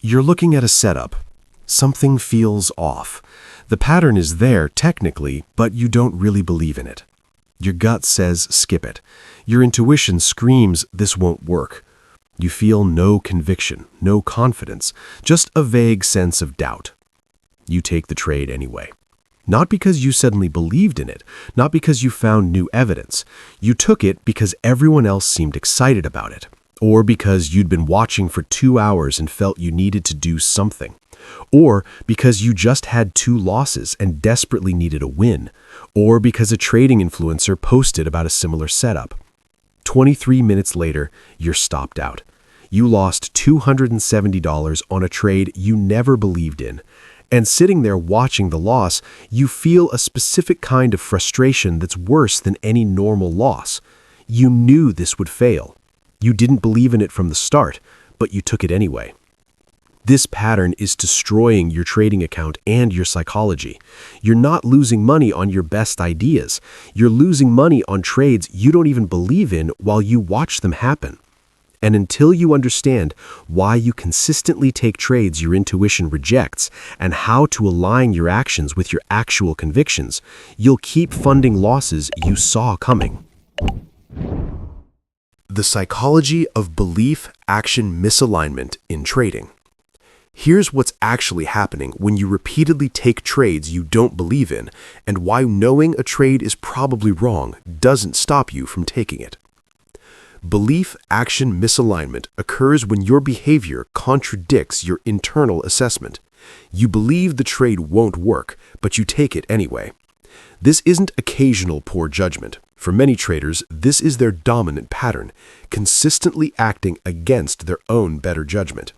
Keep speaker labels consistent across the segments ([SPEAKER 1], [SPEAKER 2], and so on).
[SPEAKER 1] You're looking at a setup. Something feels off. The pattern is there technically, but you don't really believe in it. Your gut says skip it. Your intuition screams this won't work. You feel no conviction, no confidence, just a vague sense of doubt. You take the trade anyway. Not because you suddenly believed in it, not because you found new evidence. You took it because everyone else seemed excited about it, or because you'd been watching for 2 hours and felt you needed to do something, or because you just had 2 losses and desperately needed a win, or because a trading influencer posted about a similar setup. 23 minutes later, you're stopped out. You lost $270 on a trade you never believed in. And sitting there watching the loss, you feel a specific kind of frustration that's worse than any normal loss. You knew this would fail. You didn't believe in it from the start, but you took it anyway. This pattern is destroying your trading account and your psychology. You're not losing money on your best ideas. You're losing money on trades you don't even believe in while you watch them happen. And until you understand why you consistently take trades your intuition rejects and how to align your actions with your actual convictions, you'll keep funding losses you saw coming. The psychology of belief-action misalignment in trading. Here's what's actually happening when you repeatedly take trades you don't believe in, and why knowing a trade is probably wrong doesn't stop you from taking it. Belief-action misalignment occurs when your behavior contradicts your internal assessment. You believe the trade won't work, but you take it anyway. This isn't occasional poor judgment. For many traders, this is their dominant pattern, consistently acting against their own better judgment.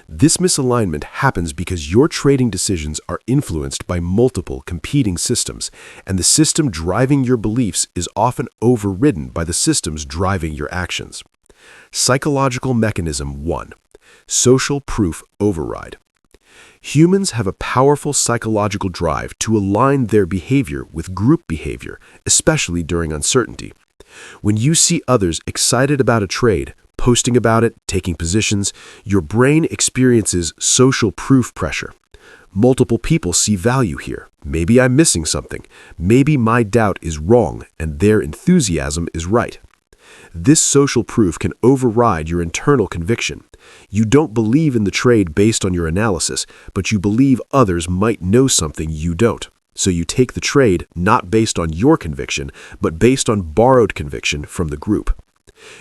[SPEAKER 1] This misalignment happens because your trading decisions are influenced by multiple competing systems, and the system driving your beliefs is often overridden by the systems driving your actions. Psychological mechanism 1. Social proof override. Humans have a powerful psychological drive to align their behavior with group behavior, especially during uncertainty. When you see others excited about a trade, posting about it, taking positions, your brain experiences social proof pressure. Multiple people see value here. Maybe I'm missing something. Maybe my doubt is wrong and their enthusiasm is right. This social proof can override your internal conviction. You don't believe in the trade based on your analysis, but you believe others might know something you don't. So you take the trade not based on your conviction, but based on borrowed conviction from the group.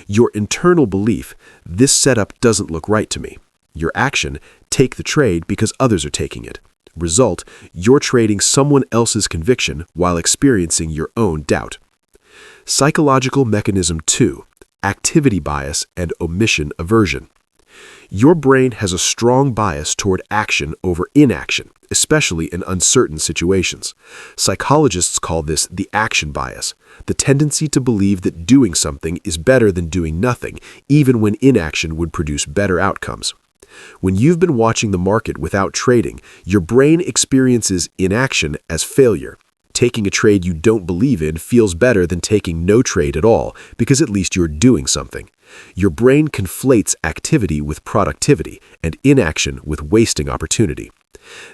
[SPEAKER 1] Your internal belief, this setup doesn't look right to me. Your action, take the trade because others are taking it. Result, you're trading someone else's conviction while experiencing your own doubt. Psychological mechanism 2, activity bias and omission aversion. Your brain has a strong bias toward action over inaction, especially in uncertain situations. Psychologists call this the action bias, the tendency to believe that doing something is better than doing nothing, even when inaction would produce better outcomes. When you've been watching the market without trading, your brain experiences inaction as failure. Taking a trade you don't believe in feels better than taking no trade at all, because at least you're doing something. Your brain conflates activity with productivity and inaction with wasting opportunity.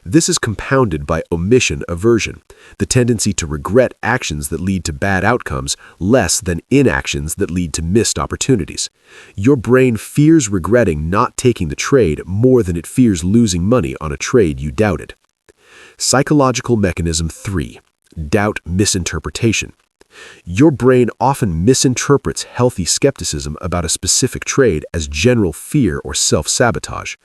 [SPEAKER 1] This is compounded by omission aversion, the tendency to regret actions that lead to bad outcomes less than inactions that lead to missed opportunities. Your brain fears regretting not taking the trade more than it fears losing money on a trade you doubted. Psychological mechanism 3. Doubt misinterpretation. Your brain often misinterprets healthy skepticism about a specific trade as general fear or self-sabotage.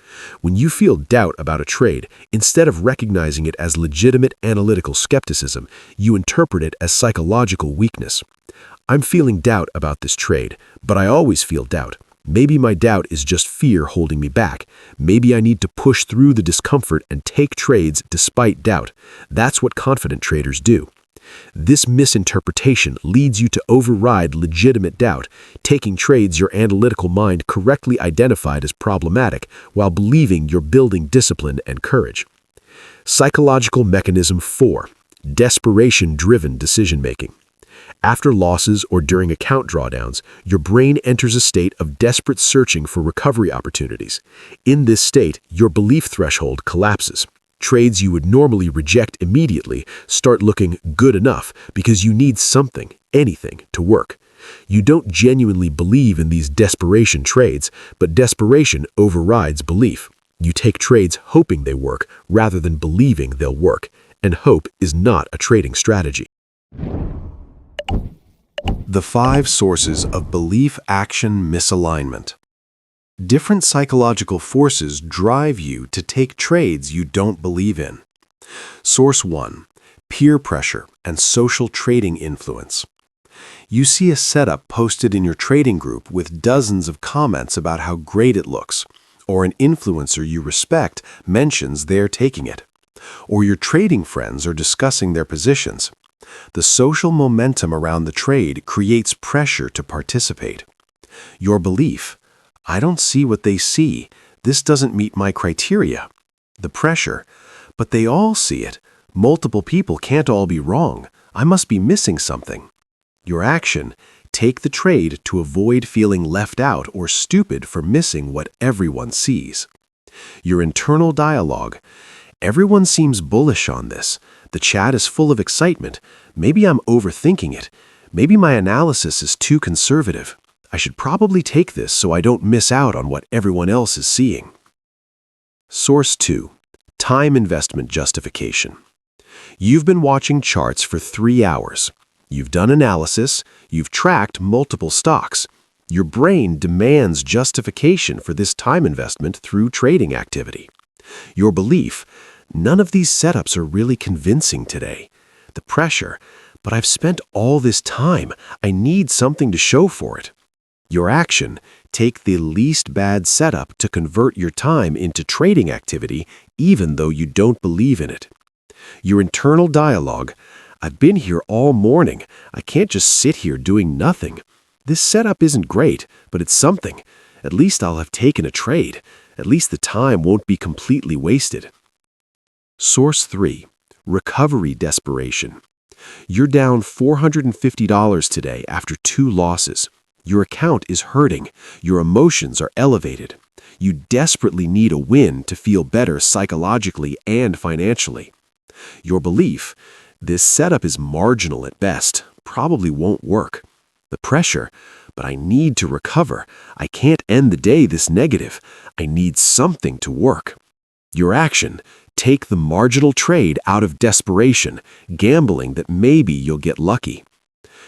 [SPEAKER 1] When you feel doubt about a trade, instead of recognizing it as legitimate analytical skepticism, you interpret it as psychological weakness. I'm feeling doubt about this trade, but I always feel doubt. Maybe my doubt is just fear holding me back. Maybe I need to push through the discomfort and take trades despite doubt. That's what confident traders do. This misinterpretation leads you to override legitimate doubt, taking trades your analytical mind correctly identified as problematic while believing you're building discipline and courage. Psychological mechanism 4. Desperation-driven decision-making. After losses or during account drawdowns, your brain enters a state of desperate searching for recovery opportunities. In this state, your belief threshold collapses. Trades you would normally reject immediately start looking good enough because you need something, anything, to work. You don't genuinely believe in these desperation trades, but desperation overrides belief. You take trades hoping they work rather than believing they'll work, and hope is not a trading strategy. The 5 sources of belief-action misalignment. Different psychological forces drive you to take trades you don't believe in. Source 1. Peer pressure and social trading influence. You see a setup posted in your trading group with dozens of comments about how great it looks, or an influencer you respect mentions they're taking it, or your trading friends are discussing their positions. The social momentum around the trade creates pressure to participate. Your belief, I don't see what they see, this doesn't meet my criteria. The pressure, but they all see it. Multiple people can't all be wrong. I must be missing something. Your action, take the trade to avoid feeling left out or stupid for missing what everyone sees. Your internal dialogue, everyone seems bullish on this. The chat is full of excitement. Maybe I'm overthinking it. Maybe my analysis is too conservative. I should probably take this so I don't miss out on what everyone else is seeing. Source 2. Time investment justification. You've been watching charts for 3 hours. You've done analysis. You've tracked multiple stocks. Your brain demands justification for this time investment through trading activity. Your belief, none of these setups are really convincing today. The pressure, but I've spent all this time. I need something to show for it. Your action, take the least bad setup to convert your time into trading activity even though you don't believe in it. Your internal dialogue, I've been here all morning. I can't just sit here doing nothing. This setup isn't great, but it's something. At least I'll have taken a trade. At least the time won't be completely wasted. Source 3. Recovery desperation. You're down $450 today after 2 losses. Your account is hurting. Your emotions are elevated. You desperately need a win to feel better psychologically and financially. Your belief, this setup is marginal at best, probably won't work. The pressure, but I need to recover. I can't end the day this negative. I need something to work. Your action, take the marginal trade out of desperation, gambling that maybe you'll get lucky.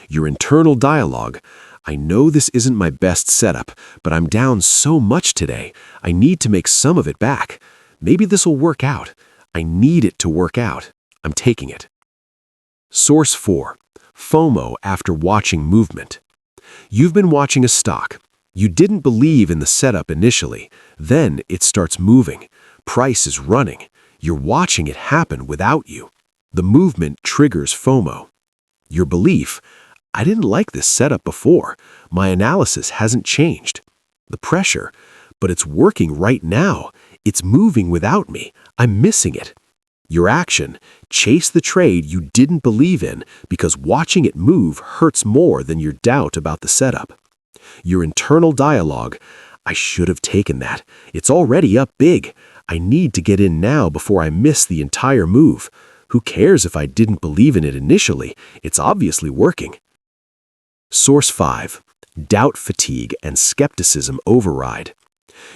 [SPEAKER 1] Your internal dialogue, I know this isn't my best setup, but I'm down so much today. I need to make some of it back. Maybe this will work out. I need it to work out. I'm taking it. Source 4. FOMO after watching movement. You've been watching a stock. You didn't believe in the setup initially. Then it starts moving. Price is running. You're watching it happen without you. The movement triggers FOMO. Your belief, I didn't like this setup before. My analysis hasn't changed. The pressure, but it's working right now. It's moving without me. I'm missing it. Your action, chase the trade you didn't believe in because watching it move hurts more than your doubt about the setup. Your internal dialogue, I should have taken that. It's already up big. I need to get in now before I miss the entire move. Who cares if I didn't believe in it initially? It's obviously working. Source 5. Doubt fatigue and skepticism override.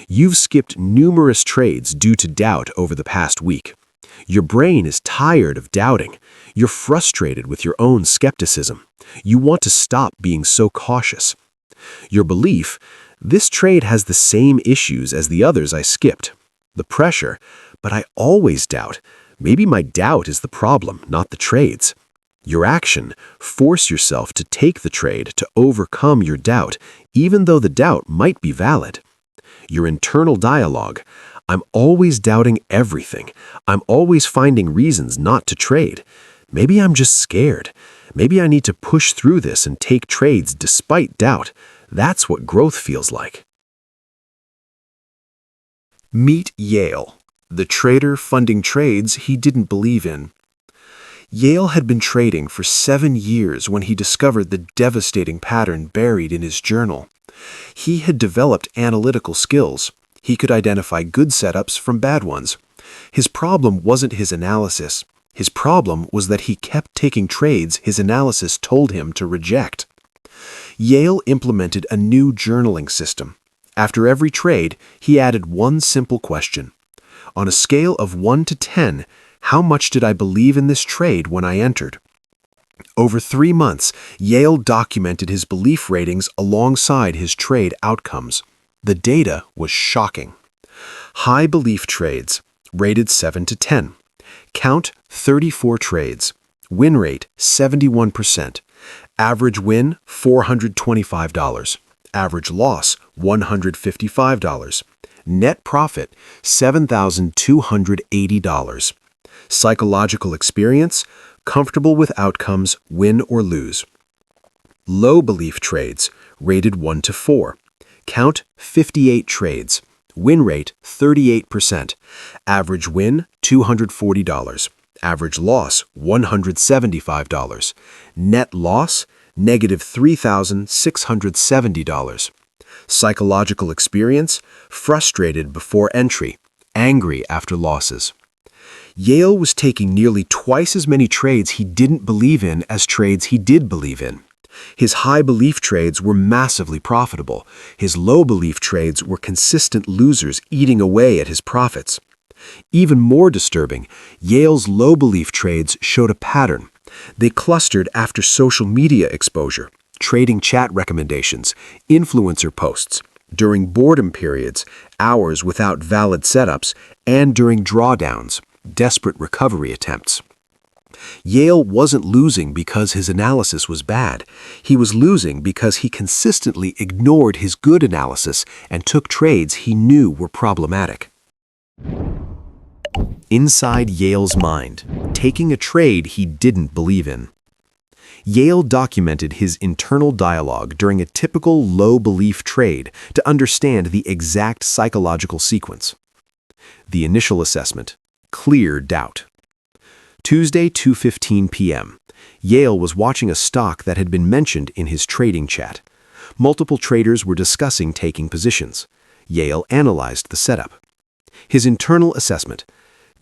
[SPEAKER 1] You've skipped numerous trades due to doubt over the past week. Your brain is tired of doubting. You're frustrated with your own skepticism. You want to stop being so cautious. Your belief, this trade has the same issues as the others I skipped. The pressure, but I always doubt. Maybe my doubt is the problem, not the trades. Your action, force yourself to take the trade to overcome your doubt, even though the doubt might be valid. Your internal dialogue, I'm always doubting everything. I'm always finding reasons not to trade. Maybe I'm just scared. Maybe I need to push through this and take trades despite doubt. That's what growth feels like. Meet Yale, the trader funding trades he didn't believe in. Yale had been trading for 7 years when he discovered the devastating pattern buried in his journal. He had developed analytical skills. He could identify good setups from bad ones. His problem wasn't his analysis. His problem was that he kept taking trades his analysis told him to reject. Yale implemented a new journaling system. After every trade, he added one simple question. On a scale of 1 to 10, how much did I believe in this trade when I entered? Over 3 months, Yale documented his belief ratings alongside his trade outcomes. The data was shocking. High belief trades, rated 7 to 10. Count 34 trades. Win rate 71%. Average win $425. Average loss $155. Net profit $7,280. Psychological experience, comfortable with outcomes, win or lose. Low belief trades, rated 1 to 4. Count 58 trades. Win rate 38%. Average win $240. Average loss $175. Net loss negative $3,670. Psychological experience, frustrated before entry, angry after losses. Yale was taking nearly twice as many trades he didn't believe in as trades he did believe in. His high belief trades were massively profitable. His low belief trades were consistent losers eating away at his profits. Even more disturbing, Yale's low belief trades showed a pattern. They clustered after social media exposure, trading chat recommendations, influencer posts, during boredom periods, hours without valid setups, and during drawdowns, desperate recovery attempts. Yale wasn't losing because his analysis was bad. He was losing because he consistently ignored his good analysis and took trades he knew were problematic. Inside Yale's mind, taking a trade he didn't believe in. Yale documented his internal dialogue during a typical low-belief trade to understand the exact psychological sequence. The initial assessment: clear doubt. Tuesday, 2:15 p.m. Yale was watching a stock that had been mentioned in his trading chat. Multiple traders were discussing taking positions. Yale analyzed the setup. His internal assessment: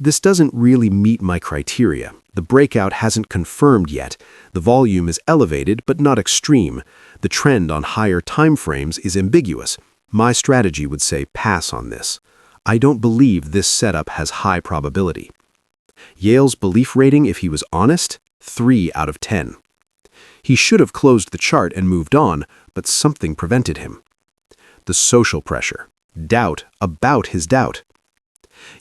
[SPEAKER 1] this doesn't really meet my criteria. The breakout hasn't confirmed yet. The volume is elevated but not extreme. The trend on higher time frames is ambiguous. My strategy would say pass on this. I don't believe this setup has high probability. Yale's belief rating, if he was honest, 3 out of 10. He should have closed the chart and moved on, but something prevented him. The social pressure. Doubt about his doubt.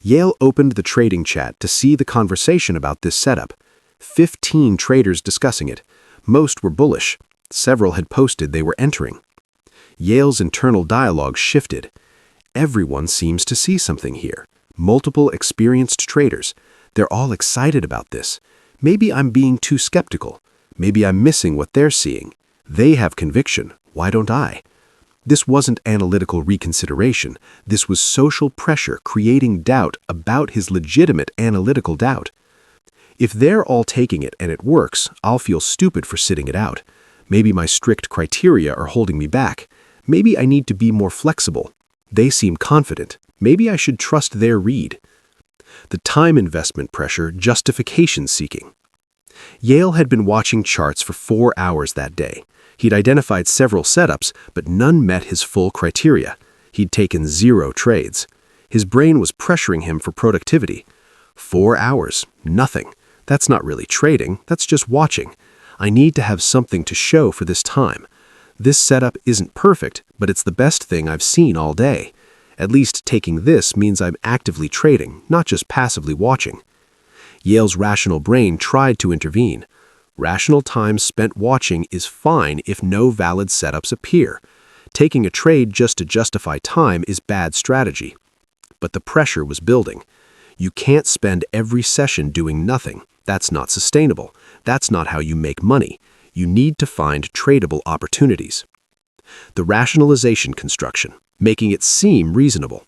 [SPEAKER 1] Yale opened the trading chat to see the conversation about this setup. 15 traders discussing it. Most were bullish. Several had posted they were entering. Yale's internal dialogue shifted. Everyone seems to see something here. Multiple experienced traders. They're all excited about this. Maybe I'm being too skeptical. Maybe I'm missing what they're seeing. They have conviction. Why don't I? This wasn't analytical reconsideration. This was social pressure creating doubt about his legitimate analytical doubt. If they're all taking it and it works, I'll feel stupid for sitting it out. Maybe my strict criteria are holding me back. Maybe I need to be more flexible. They seem confident. Maybe I should trust their read. The time investment pressure, justification seeking. Yale had been watching charts for 4 hours that day. He'd identified several setups, but none met his full criteria. He'd taken 0 trades. His brain was pressuring him for productivity. 4 hours, nothing. That's not really trading, that's just watching. I need to have something to show for this time. This setup isn't perfect, but it's the best thing I've seen all day. At least taking this means I'm actively trading, not just passively watching. Yale's rational brain tried to intervene. Rational time spent watching is fine if no valid setups appear. Taking a trade just to justify time is bad strategy. But the pressure was building. You can't spend every session doing nothing. That's not sustainable. That's not how you make money. You need to find tradable opportunities. The rationalization construction, making it seem reasonable.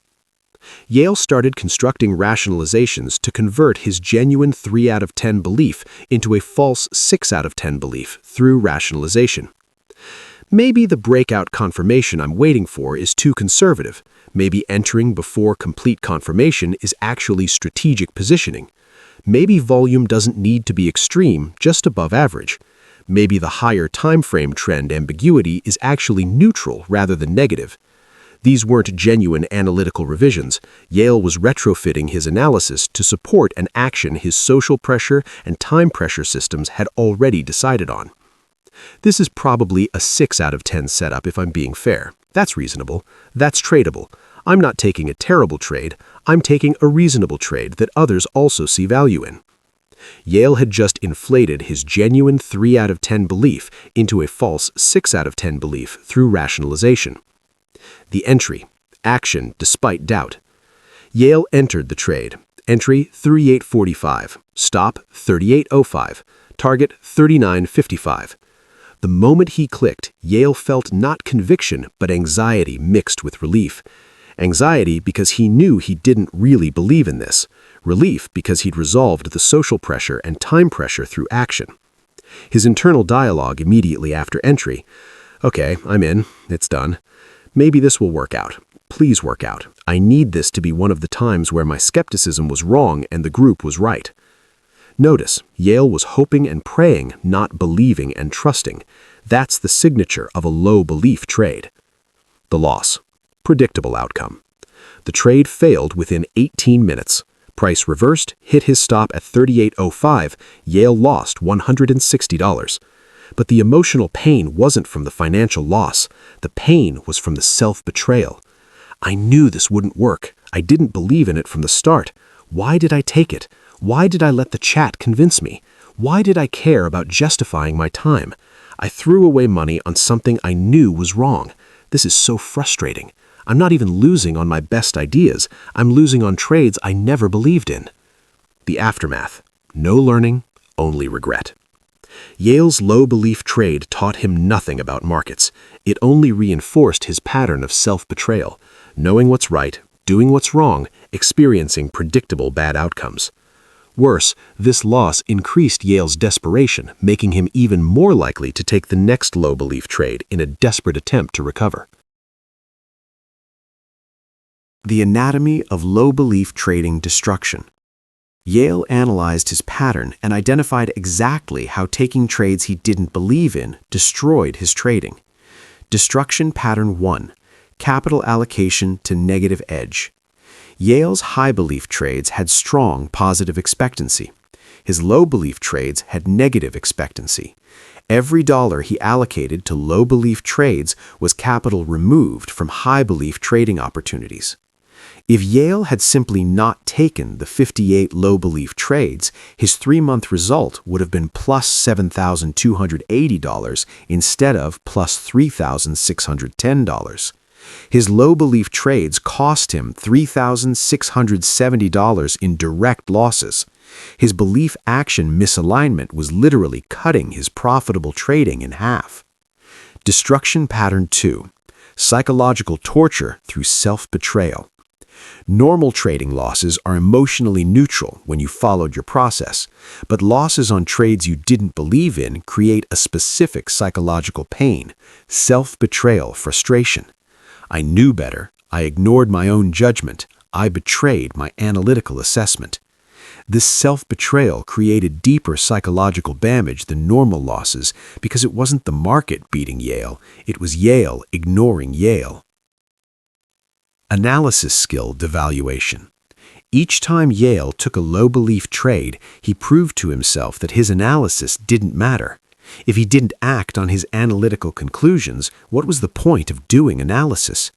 [SPEAKER 1] Yale started constructing rationalizations to convert his genuine 3 out of 10 belief into a false 6 out of 10 belief through rationalization. Maybe the breakout confirmation I'm waiting for is too conservative. Maybe entering before complete confirmation is actually strategic positioning. Maybe volume doesn't need to be extreme, just above average. Maybe the higher time frame trend ambiguity is actually neutral rather than negative. These weren't genuine analytical revisions. Yale was retrofitting his analysis to support an action his social pressure and time pressure systems had already decided on. This is probably a 6 out of 10 setup if I'm being fair. That's reasonable. That's tradable. I'm not taking a terrible trade. I'm taking a reasonable trade that others also see value in. Yale had just inflated his genuine 3 out of 10 belief into a false 6 out of 10 belief through rationalization. The entry, action despite doubt. Yale entered the trade. Entry 38.45, stop 38.05, target 39.55. The moment he clicked, Yale felt not conviction but anxiety mixed with relief. Anxiety because he knew he didn't really believe in this. Relief because he'd resolved the social pressure and time pressure through action. His internal dialogue immediately after entry. Okay, I'm in. It's done. Maybe this will work out. Please work out. I need this to be one of the times where my skepticism was wrong and the group was right. Notice, Yale was hoping and praying, not believing and trusting. That's the signature of a low belief trade. The loss. Predictable outcome. The trade failed within 18 minutes. Price reversed, hit his stop at 38.05. Yale lost $160. But the emotional pain wasn't from the financial loss. The pain was from the self-betrayal. I knew this wouldn't work. I didn't believe in it from the start. Why did I take it? Why did I let the chat convince me? Why did I care about justifying my time? I threw away money on something I knew was wrong. This is so frustrating. I'm not even losing on my best ideas. I'm losing on trades I never believed in. The aftermath. No learning, only regret. Yale's low belief trade taught him nothing about markets. It only reinforced his pattern of self-betrayal, knowing what's right, doing what's wrong, experiencing predictable bad outcomes. Worse, this loss increased Yale's desperation, making him even more likely to take the next low belief trade in a desperate attempt to recover. The anatomy of low belief trading destruction. Yale analyzed his pattern and identified exactly how taking trades he didn't believe in destroyed his trading. Destruction pattern 1. Capital allocation to negative edge. Yale's high belief trades had strong positive expectancy. His low belief trades had negative expectancy. Every dollar he allocated to low belief trades was capital removed from high belief trading opportunities. If Yale had simply not taken the 58 low belief trades, his 3-month result would have been plus $7,280 instead of plus $3,610. His low belief trades cost him $3,670 in direct losses. His belief action misalignment was literally cutting his profitable trading in half. Destruction pattern 2. Psychological torture through self-betrayal. Normal trading losses are emotionally neutral when you followed your process, but losses on trades you didn't believe in create a specific psychological pain, self-betrayal frustration. I knew better. I ignored my own judgment. I betrayed my analytical assessment. This self-betrayal created deeper psychological damage than normal losses because it wasn't the market beating Yale, it was Yale ignoring Yale. Analysis skill devaluation. Each time Yale took a low belief trade, he proved to himself that his analysis didn't matter. If he didn't act on his analytical conclusions, what was the point of doing analysis?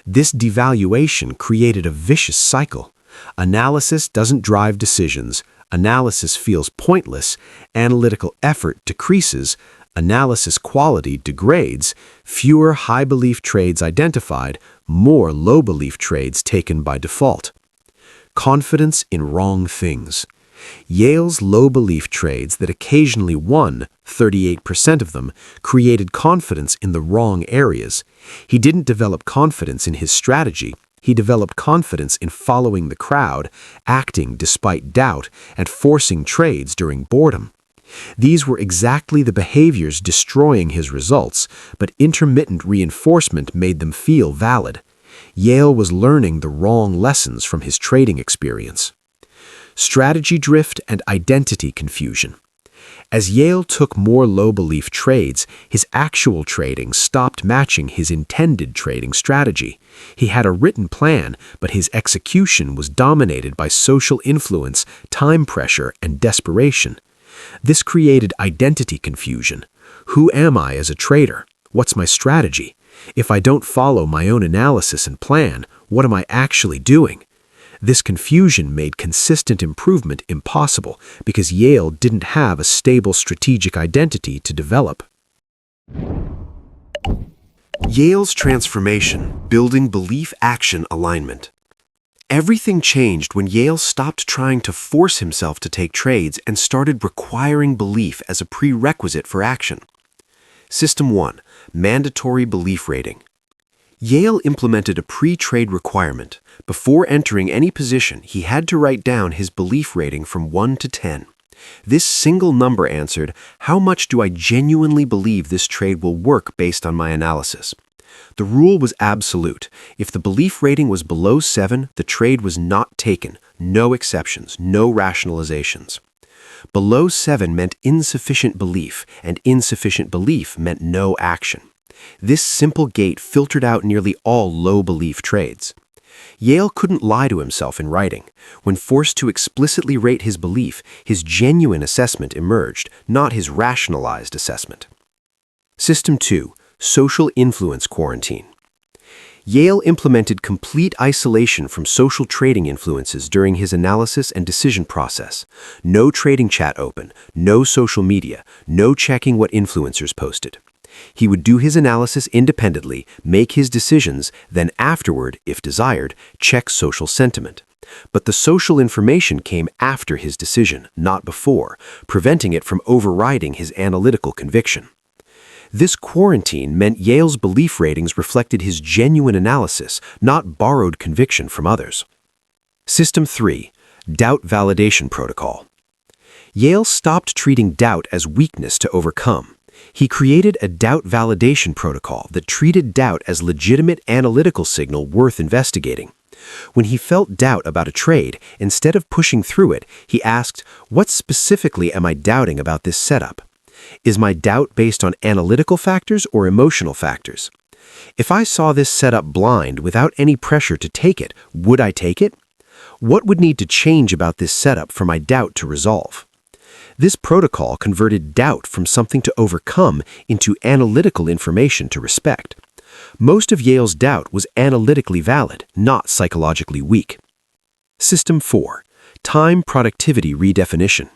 [SPEAKER 1] This devaluation created a vicious cycle. Analysis doesn't drive decisions. Analysis feels pointless. Analytical effort decreases. Analysis quality degrades. Fewer high belief trades identified, more low belief trades taken by default. Confidence in wrong things. Yale's low belief trades that occasionally won, 38% of them, created confidence in the wrong areas. He didn't develop confidence in his strategy. He developed confidence in following the crowd, acting despite doubt, and forcing trades during boredom. These were exactly the behaviors destroying his results, but intermittent reinforcement made them feel valid. Yale was learning the wrong lessons from his trading experience. Strategy drift and identity confusion. As Yale took more low-belief trades, his actual trading stopped matching his intended trading strategy. He had a written plan, but his execution was dominated by social influence, time pressure, and desperation. This created identity confusion. Who am I as a trader? What's my strategy? If I don't follow my own analysis and plan, what am I actually doing? This confusion made consistent improvement impossible because Yale didn't have a stable strategic identity to develop. Yale's transformation, building belief-action alignment. Everything changed when Yale stopped trying to force himself to take trades and started requiring belief as a prerequisite for action. System 1. Mandatory belief rating. Yale implemented a pre-trade requirement. Before entering any position, he had to write down his belief rating from 1 to 10. This single number answered, how much do I genuinely believe this trade will work based on my analysis? The rule was absolute. If the belief rating was below 7, the trade was not taken. No exceptions, no rationalizations. Below 7 meant insufficient belief, and insufficient belief meant no action. This simple gate filtered out nearly all low-belief trades. Yale couldn't lie to himself in writing. When forced to explicitly rate his belief, his genuine assessment emerged, not his rationalized assessment. System 2. Social influence quarantine. Yale implemented complete isolation from social trading influences during his analysis and decision process. No trading chat open, no social media, no checking what influencers posted. He would do his analysis independently, make his decisions, then afterward, if desired, check social sentiment. But the social information came after his decision, not before, preventing it from overriding his analytical conviction. This quarantine meant Yale's belief ratings reflected his genuine analysis, not borrowed conviction from others. System 3. Doubt validation protocol. Yale stopped treating doubt as weakness to overcome. He created a doubt validation protocol that treated doubt as legitimate analytical signal worth investigating. When he felt doubt about a trade, instead of pushing through it, he asked, what specifically am I doubting about this setup? Is my doubt based on analytical factors or emotional factors? If I saw this setup blind without any pressure to take it, would I take it? What would need to change about this setup for my doubt to resolve? This protocol converted doubt from something to overcome into analytical information to respect. Most of Yale's doubt was analytically valid, not psychologically weak. System 4. Time productivity redefinition.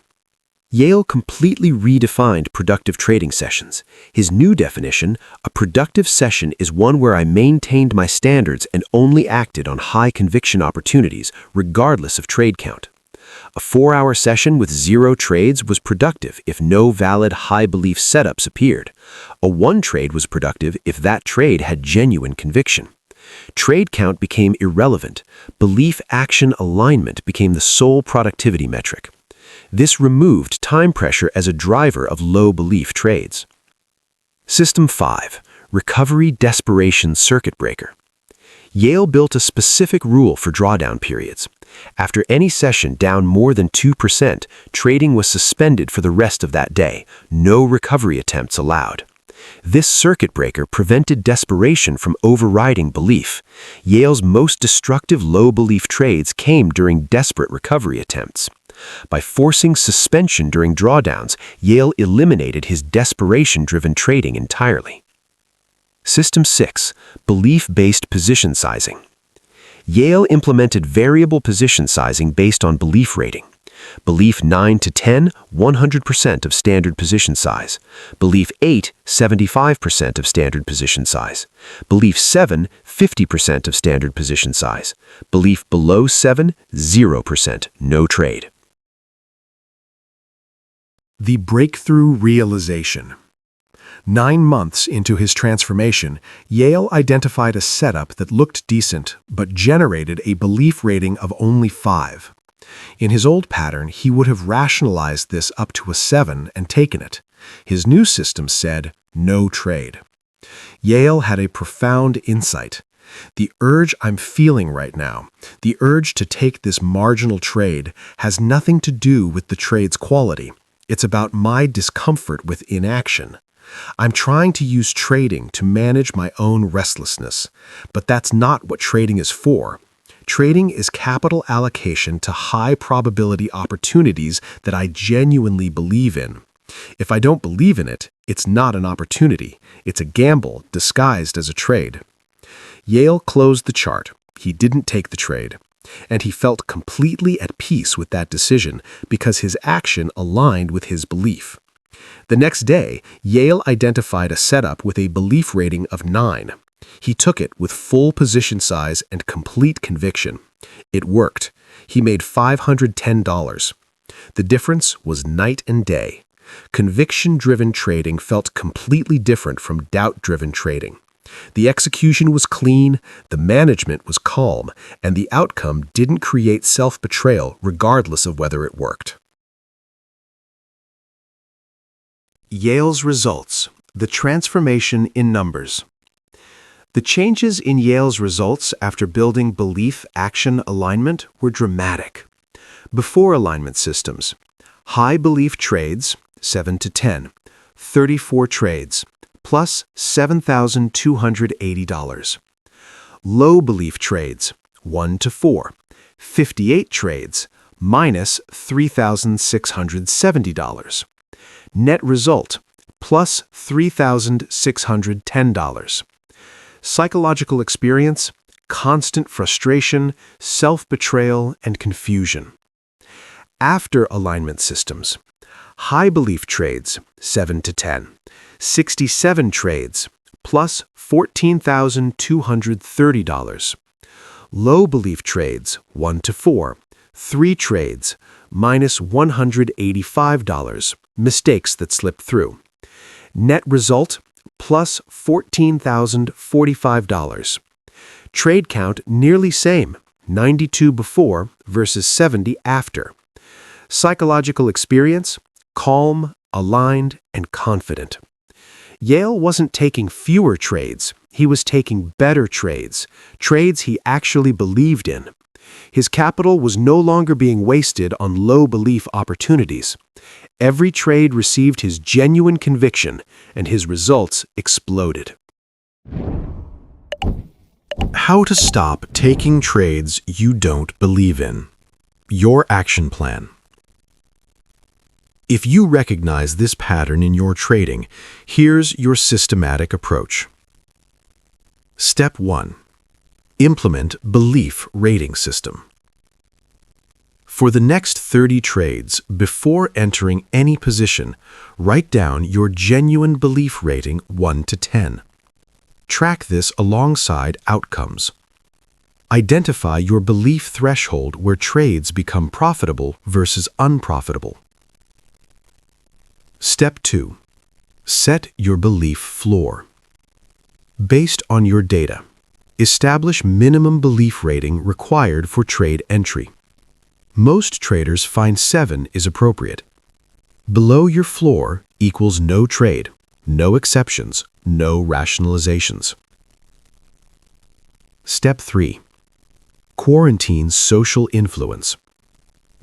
[SPEAKER 1] Yale completely redefined productive trading sessions. His new definition, a productive session is one where I maintained my standards and only acted on high conviction opportunities, regardless of trade count. A 4-hour session with 0 trades was productive if no valid high-belief setups appeared. A 1 trade was productive if that trade had genuine conviction. Trade count became irrelevant. Belief-action alignment became the sole productivity metric. This removed time pressure as a driver of low-belief trades. System 5. Recovery Desperation Circuit Breaker. Yale built a specific rule for drawdown periods. After any session down more than 2%, trading was suspended for the rest of that day. No recovery attempts allowed. This circuit breaker prevented desperation from overriding belief. Yale's most destructive low-belief trades came during desperate recovery attempts. By forcing suspension during drawdowns, Yale eliminated his desperation-driven trading entirely. System 6. Belief-based position sizing. Yale implemented variable position sizing based on belief rating. Belief 9 to 10, 100% of standard position size. Belief 8, 75% of standard position size. Belief 7, 50% of standard position size. Belief below 7, 0%, no trade. The breakthrough realization. 9 months into his transformation, Yale identified a setup that looked decent but generated a belief rating of only 5. In his old pattern, he would have rationalized this up to a 7 and taken it. His new system said, no trade. Yale had a profound insight. The urge I'm feeling right now, the urge to take this marginal trade, has nothing to do with the trade's quality. It's about my discomfort with inaction. I'm trying to use trading to manage my own restlessness, but that's not what trading is for. Trading is capital allocation to high-probability opportunities that I genuinely believe in. If I don't believe in it, it's not an opportunity. It's a gamble disguised as a trade. Yale closed the chart. He didn't take the trade. And he felt completely at peace with that decision because his action aligned with his belief. The next day, Yale identified a setup with a belief rating of 9. He took it with full position size and complete conviction. It worked. He made $510. The difference was night and day. Conviction-driven trading felt completely different from doubt-driven trading. The execution was clean, the management was calm, and the outcome didn't create self-betrayal regardless of whether it worked. Yale's results, the transformation in numbers. The changes in Yale's results after building belief-action alignment were dramatic. Before alignment systems, high belief trades, 7 to 10, 34 trades, plus $7,280. Low belief trades, 1 to 4, 58 trades, minus $3,670. Net result, plus $3,610. Psychological experience, constant frustration, self-betrayal, and confusion. After alignment systems, high belief trades, 7 to 10, 67 trades, plus $14,230. Low belief trades, 1 to 4, 3 trades, minus $185, mistakes that slipped through. Net result, plus $14,045. Trade count nearly same, 92 before versus 70 after. Psychological experience, calm, aligned, and confident. Yale wasn't taking fewer trades, he was taking better trades, trades he actually believed in. His capital was no longer being wasted on low belief opportunities. Every trade received his genuine conviction, and his results exploded. How to stop taking trades you don't believe in. Your action plan. If you recognize this pattern in your trading, here's your systematic approach. Step 1. Implement belief rating system. For the next 30 trades, before entering any position, write down your genuine belief rating 1 to 10. Track this alongside outcomes. Identify your belief threshold where trades become profitable versus unprofitable. Step 2. Set your belief floor. Based on your data, establish minimum belief rating required for trade entry. Most traders find 7 is appropriate. Below your floor equals no trade, no exceptions, no rationalizations. Step 3. Quarantine social influence.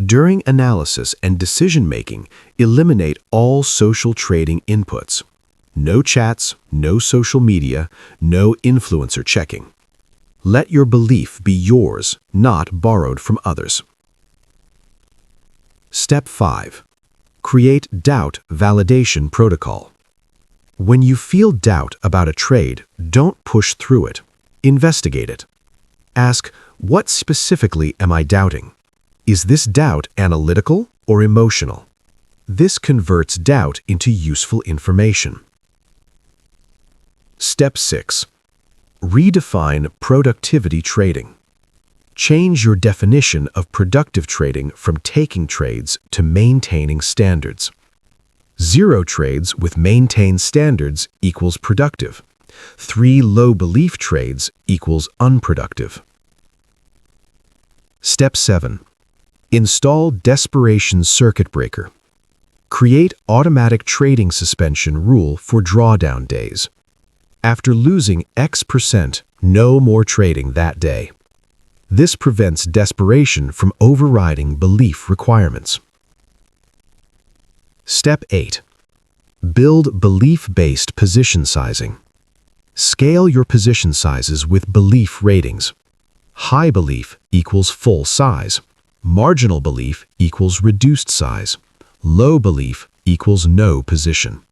[SPEAKER 1] During analysis and decision-making, eliminate all social trading inputs. No chats, no social media, no influencer checking. Let your belief be yours, not borrowed from others. Step 5. Create doubt validation protocol. When you feel doubt about a trade, don't push through it. Investigate it. Ask, what specifically am I doubting? Is this doubt analytical or emotional? This converts doubt into useful information. Step 6. Redefine productivity trading. Change your definition of productive trading from taking trades to maintaining standards. 0 trades with maintained standards equals productive. 3 low belief trades equals unproductive. Step 7. Install desperation circuit breaker. Create automatic trading suspension rule for drawdown days. After losing X%, no more trading that day. This prevents desperation from overriding belief requirements. Step 8. Build belief-based position sizing. Scale your position sizes with belief ratings. High belief equals full size. Marginal belief equals reduced size. Low belief equals no position.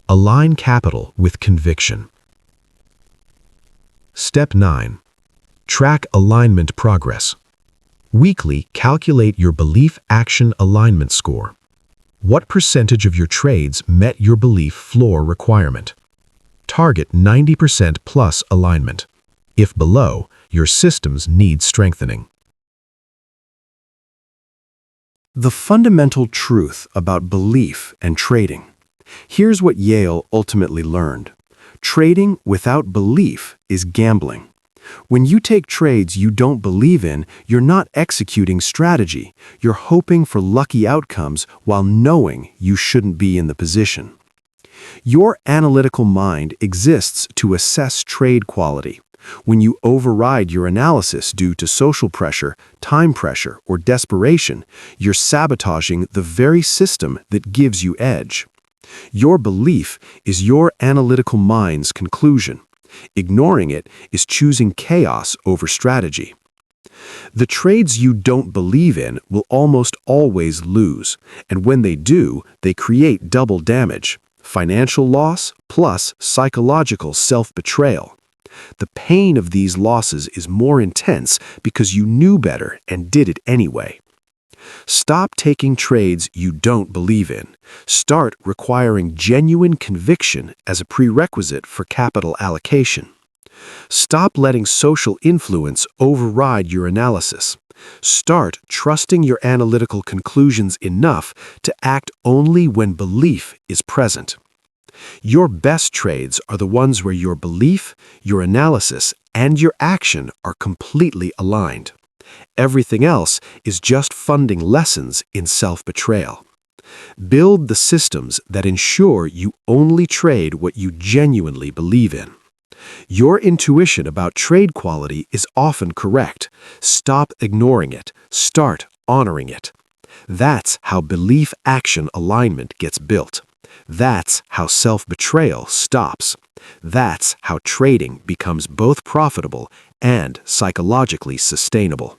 [SPEAKER 1] Align capital with conviction. Step 9. Track alignment progress. Weekly, calculate your belief action alignment score. What percentage of your trades met your belief floor requirement? Target 90% plus alignment. If below, your systems need strengthening. The fundamental truth about belief and trading. Here's what Yale ultimately learned. Trading without belief is gambling. When you take trades you don't believe in, you're not executing strategy. You're hoping for lucky outcomes while knowing you shouldn't be in the position. Your analytical mind exists to assess trade quality. When you override your analysis due to social pressure, time pressure, or desperation, you're sabotaging the very system that gives you edge. Your belief is your analytical mind's conclusion. Ignoring it is choosing chaos over strategy. The trades you don't believe in will almost always lose, and when they do, they create double damage: financial loss plus psychological self-betrayal. The pain of these losses is more intense because you knew better and did it anyway. Stop taking trades you don't believe in. Start requiring genuine conviction as a prerequisite for capital allocation. Stop letting social influence override your analysis. Start trusting your analytical conclusions enough to act only when belief is present. Your best trades are the ones where your belief, your analysis, and your action are completely aligned. Everything else is just funding lessons in self-betrayal. Build the systems that ensure you only trade what you genuinely believe in. Your intuition about trade quality is often correct. Stop ignoring it. Start honoring it. That's how belief-action alignment gets built. That's how self-betrayal stops. That's how trading becomes both profitable and psychologically sustainable.